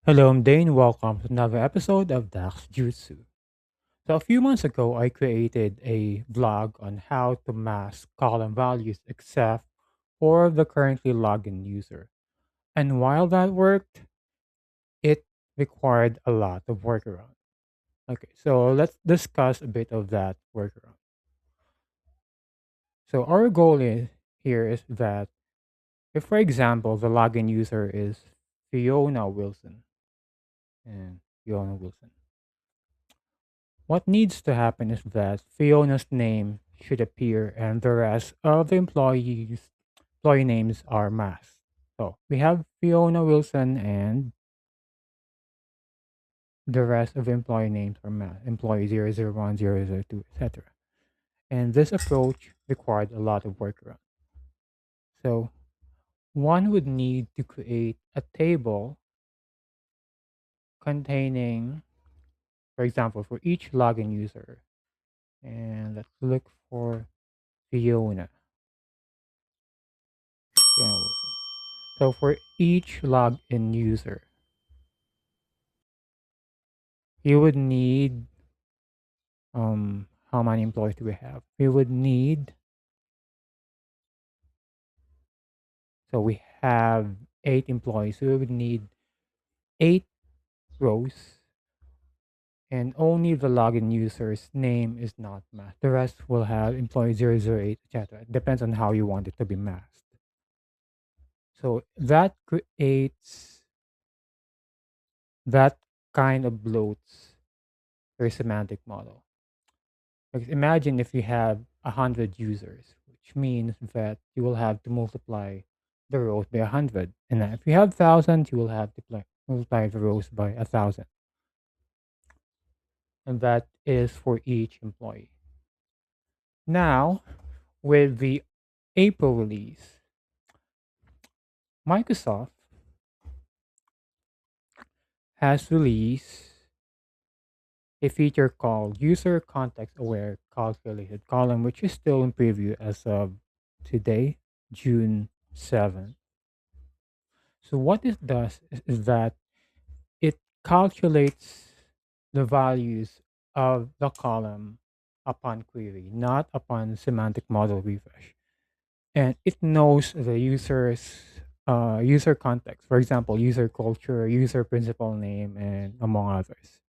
Hello, I'm Dane. Welcome to another episode of Dax Jutsu. So, a few months ago, I created a blog on how to mask column values except for the currently logged in user. And while that worked, it required a lot of workaround. Okay, so let's discuss a bit of that workaround. So, our goal here is that if, for example, the login user is Fiona Wilson and Fiona Wilson. What needs to happen is that Fiona's name should appear and the rest of the employee names are masked. So we have Fiona Wilson and the rest of the employee names are masked. Employee 001, 002, etc. And this approach required a lot of workaround. So one would need to create a table containing, for example, for each login user. And let's look for Fiona. Fiona Wilson. So for each login user, you would need how many employees do we have? We would need so we have 8 employees. So we would need 8 rows, and only the login user's name is not masked. The rest will have employee 008, etc. It depends on how you want it to be masked. So that creates that kind of bloats your semantic model. Like imagine if you have 100 users, which means that you will have to multiply the rows by 100. And then if you have thousands, you will have to multiply the rows by 1,000. And that is for each employee. Now, with the April release, Microsoft has released a feature called User Context Aware Calculated Column, which is still in preview as of today, June 7th. So what it does is that it calculates the values of the column upon query, not upon semantic model refresh. And it knows the user context, for example, user culture, user principal name, and among others.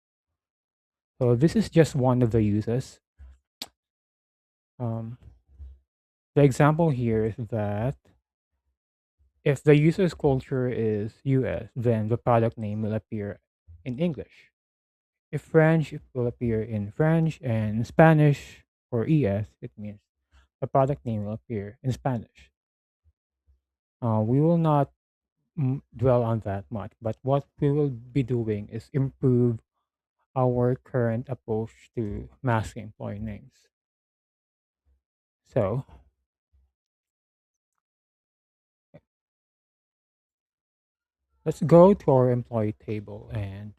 So this is just one of the uses. Um, the example here is that if the user's culture is US, then the product name will appear in English. If French, it will appear in French, and Spanish or ES, it means the product name will appear in Spanish. We will not dwell on that much, but what we will be doing is improve our current approach to masking employee names. So let's go to our employee table and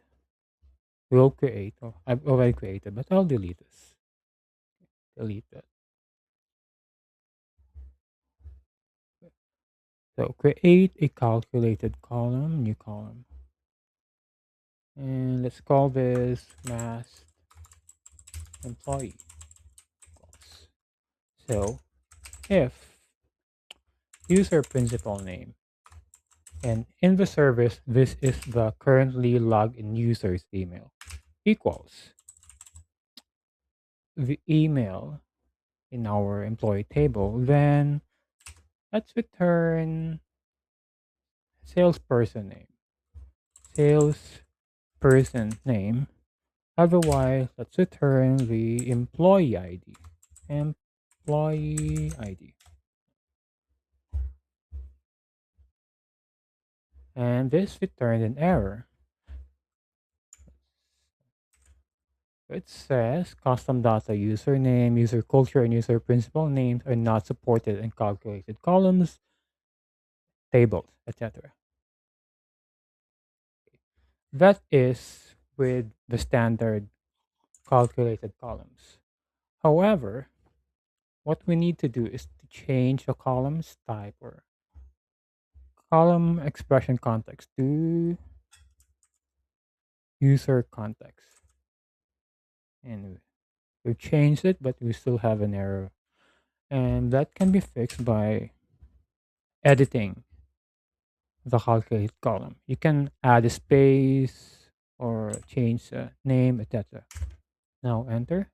we'll create, oh, I've already created, but I'll delete this. Delete that. So create a calculated column, new column. And let's call this mass employee equals. So if user principal name and in the service, this is the currently logged in user's email equals the email in our employee table, then let's return salesperson name. Salesperson name. Otherwise, let's return the employee ID. Employee ID. And this returned an error. It says custom data username, user culture, and user principal names are not supported in calculated columns, tables, etc. That is with the standard calculated columns. However, what we need to do is to change the columns type or column expression context to user context. And we've changed it, but we still have an error. And that can be fixed by editing the calculate column. You can add a space or change the name, etc. Now enter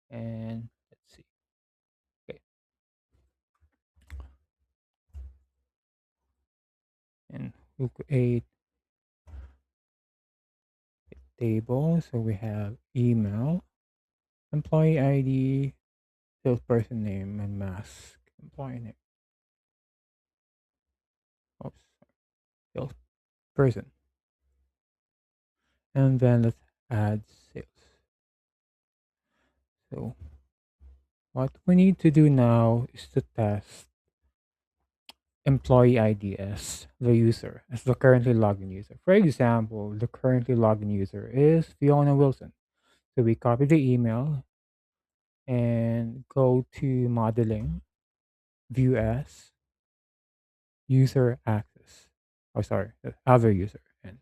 and let's see. Okay, and we'll create a table. So we have email, employee ID, salesperson name, and mask employee name. Oops, salesperson. And then let's add sales. So what we need to do now is to test employee ID as the user, as the currently logged in user. For example, the currently logged in user is Fiona Wilson. So we copy the email and go to modeling, view as, user access. Oh, sorry, the other user and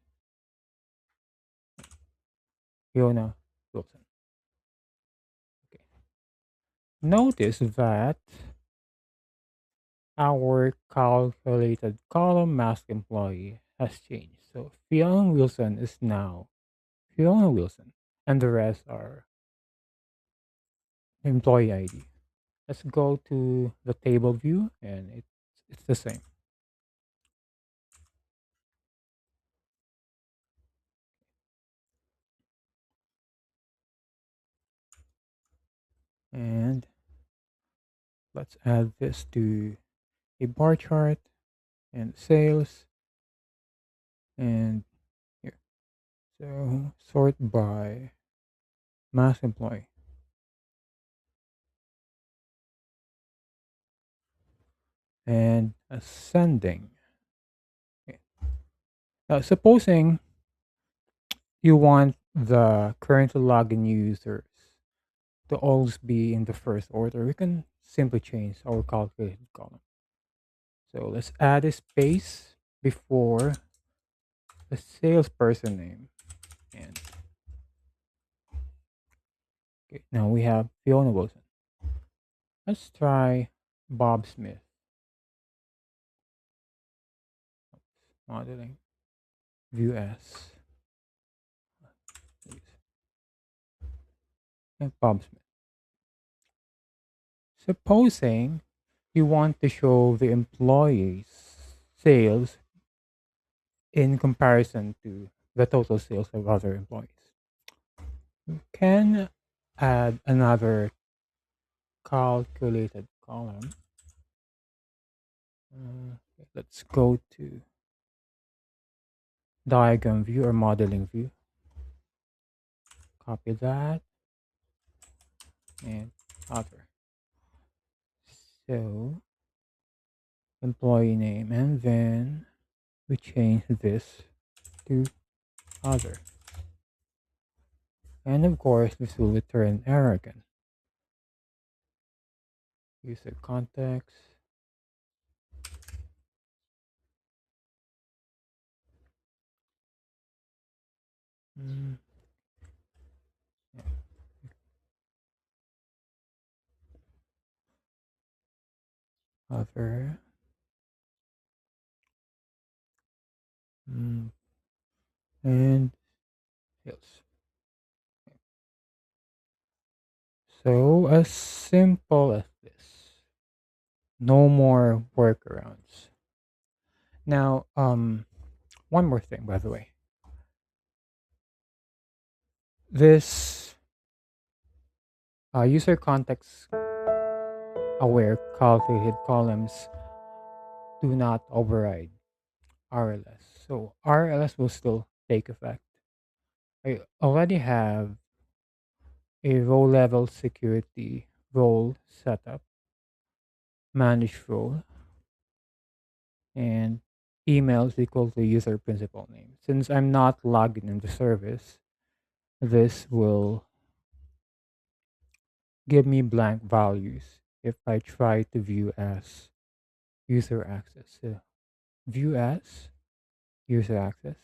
Fiona Wilson. Okay. Notice that our calculated column mask employee has changed. So Fiona Wilson is now Fiona Wilson, and the rest are employee ID. Let's go to the table view, and it's the same. And let's add this to a bar chart and sales and here. So sort by mass employee and ascending. Okay. Now, supposing you want the currently login users to always be in the first order, we can simply change our calculated column. So let's add a space before the salesperson name. And okay, now we have Fiona Wilson. Let's try Bob Smith. Modeling. View as. And Bob Smith. Supposing you want to show the employees' sales in comparison to the total sales of other employees. You can add another calculated column. Let's go to diagram view or modeling view. Copy that and other. So employee name, and then we change this to other. And of course, this will return error again. User context. Mm, yeah, other. Mm, and sales. So as simple as this. No more workarounds. Now, one more thing, by the way. This user context aware calculated columns do not override RLS. So RLS will still take effect. I already have a row level security role setup, manage role, and email is equal to user principal name. Since I'm not logged in the service, this will give me blank values if I try to view as user access. So view as user access.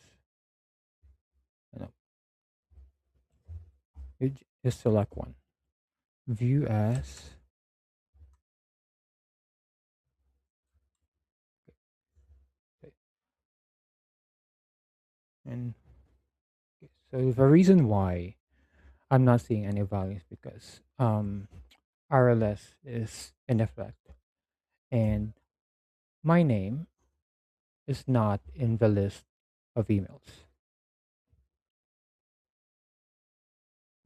Just select one. View as. And so the reason why I'm not seeing any values because RLS is in effect and my name is not in the list of emails.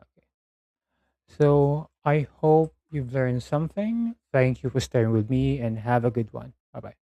Okay. So I hope you've learned something. Thank you for staying with me and have a good one. Bye bye.